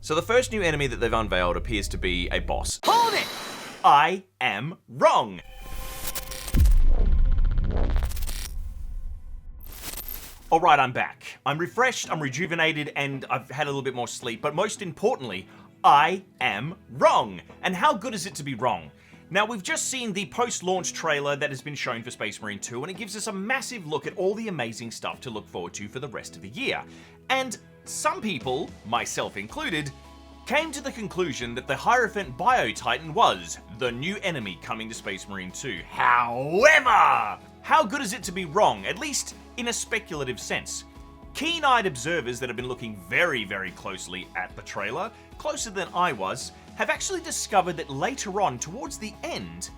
So the first new enemy that they've unveiled appears to be a boss. Hold it! I am wrong. Alright, I'm back. I'm refreshed, I'm rejuvenated, and I've had a little bit more sleep, but most importantly, I am wrong. And how good is it to be wrong? Now, we've just seen the post-launch trailer that has been shown for Space Marine 2, and it gives us a massive look at all the amazing stuff to look forward to for the rest of the year. And some people, myself included, came to the conclusion that the Hierophant Bio-Titan was the new enemy coming to Space Marine 2. However, how good is it to be wrong, at least in a speculative sense? Keen-eyed observers that have been looking very, very closely at the trailer, closer than I was, have actually discovered that later on, towards the end,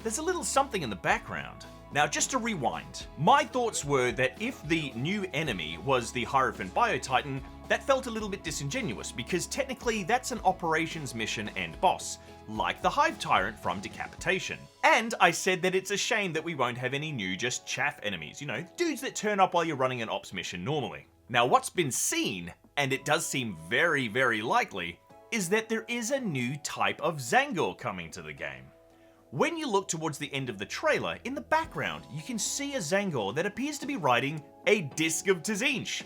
there's a little something in the background. Now, just to rewind, my thoughts were that if the new enemy was the Hierophant Bio-Titan, that felt a little bit disingenuous, because technically that's an operations mission and boss, like the Hive Tyrant from Decapitation. And I said that it's a shame that we won't have any new just chaff enemies, you know, dudes that turn up while you're running an ops mission normally. Now, what's been seen, and it does seem very, very likely, is that there is a new type of Zangor coming to the game. When you look towards the end of the trailer, in the background, you can see a Zangor that appears to be riding a Disc of Tzeentch.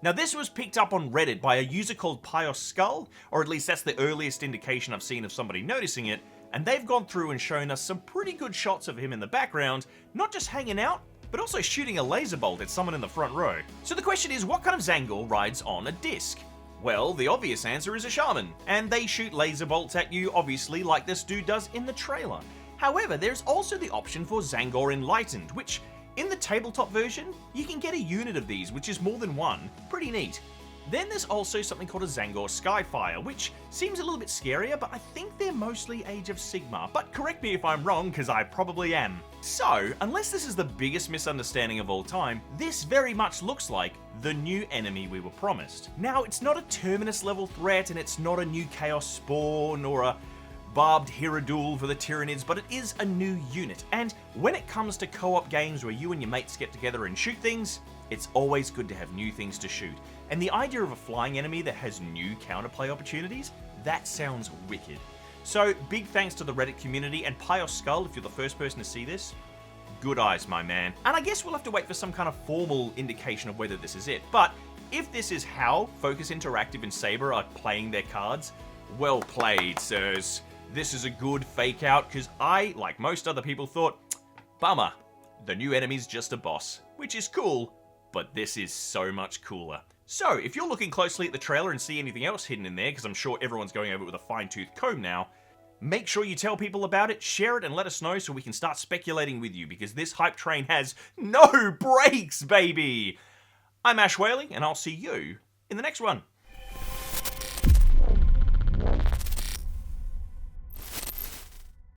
Now, this was picked up on Reddit by a user called Pious Skull, or at least that's the earliest indication I've seen of somebody noticing it, and they've gone through and shown us some pretty good shots of him in the background, not just hanging out, but also shooting a laser bolt at someone in the front row. So the question is, what kind of Zangor rides on a disc? Well, the obvious answer is a shaman, and they shoot laser bolts at you, obviously, like this dude does in the trailer. However, there's also the option for Zangor Enlightened, which, in the tabletop version, you can get a unit of these, which is more than one. Pretty neat. Then there's also something called a Zangor Skyfire, which seems a little bit scarier, but I think they're mostly Age of Sigmar. But correct me if I'm wrong, because I probably am. So, unless this is the biggest misunderstanding of all time, this very much looks like the new enemy we were promised. Now, it's not a Terminus level threat, and it's not a new Chaos Spawn or a barbed Hierodual for the Tyranids, but it is a new unit. And when it comes to co-op games where you and your mates get together and shoot things, it's always good to have new things to shoot. And the idea of a flying enemy that has new counterplay opportunities, that sounds wicked. So, big thanks to the Reddit community, and Pious Skull, if you're the first person to see this, good eyes, my man. And I guess we'll have to wait for some kind of formal indication of whether this is it. But if this is how Focus Interactive and Saber are playing their cards, well played, sirs. This is a good fake out, because I, like most other people, thought, bummer, the new enemy's just a boss, which is cool, but this is so much cooler. So, if you're looking closely at the trailer and see anything else hidden in there, because I'm sure everyone's going over it with a fine-tooth comb now, make sure you tell people about it, share it, and let us know so we can start speculating with you, because this hype train has no brakes, baby! I'm Ash Whaling, and I'll see you in the next one.